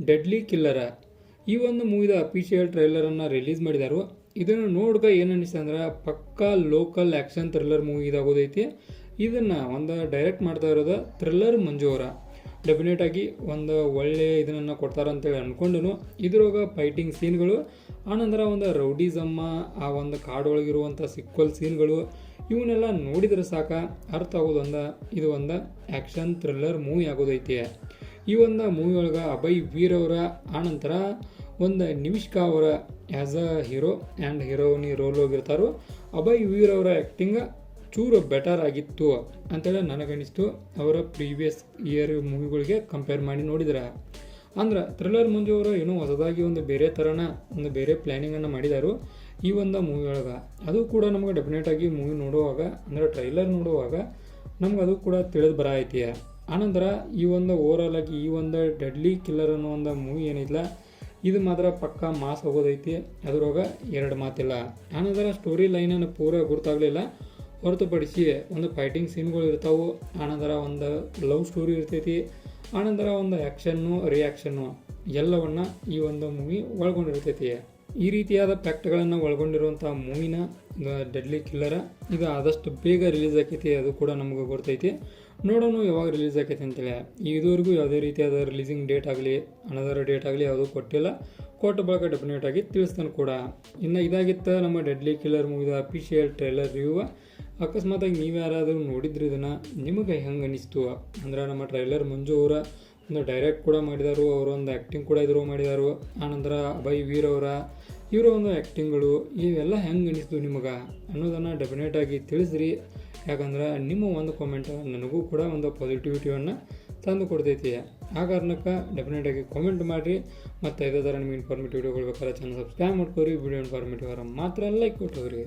Deadly ಕಿಲ್ಲರ. ಈ ಒಂದು ಮೂವಿದ official ಟ್ರೈಲರನ್ನು release ಮಾಡಿದಾರು. ಇದನ್ನು ನೋಡ್ಕ ಏನು ಅನಿಸ್ತು ಅಂದ್ರೆ ಪಕ್ಕಾ ಲೋಕಲ್ ಆ್ಯಕ್ಷನ್ ಥ್ರಿಲ್ಲರ್ ಮೂವಿ ಇದಾಗೋದೈತಿ. ಇದನ್ನು ಒಂದು ಡೈರೆಕ್ಟ್ ಮಾಡ್ತಾ ಇರೋದು ಥ್ರಿಲ್ಲರ್ ಮಂಜು ಅವರ. ಡೆಫಿನೆಟ್ ಆಗಿ ಒಂದು ಒಳ್ಳೆ ಇದನ್ನು ಕೊಡ್ತಾರಂತೇಳಿ ಅಂದ್ಕೊಂಡು ಇದ್ರೊಳಗೆ ಫೈಟಿಂಗ್ ಸೀನ್ಗಳು, ಆನಂತರ ಒಂದು ರೌಡಿಸಮ್ಮ, ಆ ಒಂದು ಕಾಡೊಳಗಿರುವಂಥ ಸಿಕ್ವಲ್ ಸೀನ್ಗಳು ಇವನ್ನೆಲ್ಲ ನೋಡಿದ್ರೆ ಸಾಕ ಅರ್ಥ ಆಗೋದು ಇದು ಒಂದು ಆ್ಯಕ್ಷನ್ ಥ್ರಿಲ್ಲರ್ ಮೂವಿ ಆಗೋದೈತಿ. ಈ ಒಂದು ಮೂವಿ ಒಳಗೆ ಅಭಯ್ ವೀರ್ ಅವರ, ಆನಂತರ ಒಂದು ನಿವಿಷ್ಕಾ ಅವರ as a hero and heroine role ಹೋಗಿರ್ತಾರೋ. ಅಭಯ್ ವೀರ್ ಅವರ ಆ್ಯಕ್ಟಿಂಗ್ ಚೂರು ಬೆಟರ್ ಆಗಿತ್ತು ಅಂತೇಳಿ ನನಗನ್ನಿಸ್ತು ಅವರ ಪ್ರೀವಿಯಸ್ ಇಯರ್ ಮೂವಿಗಳಿಗೆ ಕಂಪೇರ್ ಮಾಡಿ ನೋಡಿದ್ರೆ. ಅಂದ್ರೆ ಥ್ರಿಲ್ಲರ್ ಮಂಜು ಅವರು ಏನೋ ಹೊಸದಾಗಿ ಒಂದು ಬೇರೆ ಥರನ ಒಂದು ಬೇರೆ ಪ್ಲ್ಯಾನಿಂಗನ್ನು ಮಾಡಿದಾರು ಈ ಒಂದು ಮೂವಿ ಒಳಗೆ. ಅದು ಕೂಡ ನಮಗೆ ಡೆಫಿನೆಟಾಗಿ ಮೂವಿ ನೋಡುವಾಗ ಅಂದರೆ ಟ್ರೈಲರ್ ನೋಡುವಾಗ ನಮ್ಗೆ ಅದು ಕೂಡ ತಿಳಿದು ಬರೈತಿ. ಆನಂತರ ಈ ಒಂದು ಓವರಾಲ್ ಆಗಿ ಈ ಒಂದು ಡೆಡ್ಲಿ ಕಿಲ್ಲರ್ ಅನ್ನೋ ಒಂದು ಮೂವಿ ಏನಿಲ್ಲ ಇದು ಮಾತ್ರ ಪಕ್ಕಾ ಮಾಸ್ ಹೋಗೋದೈತಿ, ಅದ್ರೊಳಗೆ ಎರಡು ಮಾತಿಲ್ಲ. ಆನಂತರ ಸ್ಟೋರಿ ಲೈನನ್ನು ಪೂರ ಗುರ್ತಾಗಲಿಲ್ಲ ಹೊರತುಪಡಿಸಿ ಒಂದು ಫೈಟಿಂಗ್ ಸೀನ್ಗಳು ಇರ್ತಾವೆ, ಆನಂತರ ಒಂದು ಲವ್ ಸ್ಟೋರಿ ಇರ್ತೈತಿ, ಆನಂತರ ಒಂದು ಆ್ಯಕ್ಷನ್ನು ರಿಯಾಕ್ಷನ್ನು ಎಲ್ಲವನ್ನು ಈ ಒಂದು ಮೂವಿ ಒಳಗೊಂಡಿರ್ತೈತಿ. ಈ ರೀತಿಯಾದ ಫ್ಯಾಕ್ಟ್ಗಳನ್ನು ಒಳಗೊಂಡಿರುವಂಥ ಮೂವಿನ ಡೆಡ್ಲಿ ಕಿಲ್ಲರ ಇದು ಆದಷ್ಟು ಬೇಗ ರಿಲೀಸ್ ಆಕೈತಿ, ಅದು ಕೂಡ ನಮಗೆ ಗೊತ್ತೈತಿ. ನೋಡೋಣ ಯಾವಾಗ ರಿಲೀಸ್ ಆಕೈತಿ ಅಂತೇಳಿ. ಇದುವರೆಗೂ ಯಾವುದೇ ರೀತಿಯಾದ ರಿಲೀಸಿಂಗ್ ಡೇಟ್ ಆಗಲಿ ಅನದರ್ ಡೇಟ್ ಆಗಲಿ ಯಾವುದೂ ಕೊಟ್ಟಿಲ್ಲ. ಕೊಟ್ಟ ಬಳಿಕ ಡೆಫಿನೆಟಾಗಿ ತಿಳಿಸ್ತಾನೆ ಕೂಡ. ಇನ್ನು ಇದಾಗಿತ್ತು ನಮ್ಮ ಡೆಡ್ಲಿ ಕಿಲ್ಲರ್ ಮೂವಿದ ಅಫಿಷಿಯಲ್ ಟ್ರೈಲರ್ ರಿವ್ಯೂ. ಅಕಸ್ಮಾತಾಗಿ ನೀವು ಯಾರಾದರೂ ನೋಡಿದ್ರಿ ಇದನ್ನು ನಿಮಗೆ ಹೆಂಗೆ ಅನಿಸ್ತು ಅಂದ್ರೆ ನಮ್ಮ ಟ್ರೈಲರ್ ಮಂಜು ಅವರ ಒಂದು ಡೈರೆಕ್ಟ್ ಕೂಡ ಮಾಡಿದಾರು, ಅವರ ಒಂದು ಆ್ಯಕ್ಟಿಂಗ್ ಕೂಡ ಇದ್ರು ಮಾಡಿದಾರು, ಆನಂತರ ಅಭಯ್ ವೀರ್ ಇವರ ಒಂದು ಆ್ಯಕ್ಟಿಂಗ್ಗಳು ಇವೆಲ್ಲ ಹೆಂಗೆ ಅನಿಸ್ತು ನಿಮಗೆ ಅನ್ನೋದನ್ನು ಡೆಫಿನೆಟಾಗಿ ತಿಳಿಸ್ರಿ. ಯಾಕಂದ್ರೆ ನಿಮ್ಮ ಒಂದು ಕಾಮೆಂಟ್ ನನಗೂ ಕೂಡ ಒಂದು ಪಾಸಿಟಿವಿಟಿಯನ್ನು ತಂದು ಕೊಡ್ತೈತಿ. ಆ ಕಾರಣಕ್ಕೆ ಡೆಫಿನೆಟಾಗಿ ಕಾಮೆಂಟ್ ಮಾಡಿರಿ. ಮತ್ತು ಇದೇ ಥರ ನಿಮಗೆ ಇನ್ಫಾರ್ಮೇಟಿವ್ ವಿಡಿಯೋಗಳು ಬೇಕಾದ್ರೆ ಚಾನಲ್ ಸಬ್ಸ್ಕ್ರೈಬ್ ಮಾಡ್ಕೋರಿ. ವಿಡಿಯೋ ಇನ್ಫಾರ್ಮೇಟಿವ್ ಮಾತ್ರ ಲೈಕ್ ಕೊಟ್ಟೋಗ್ರಿ.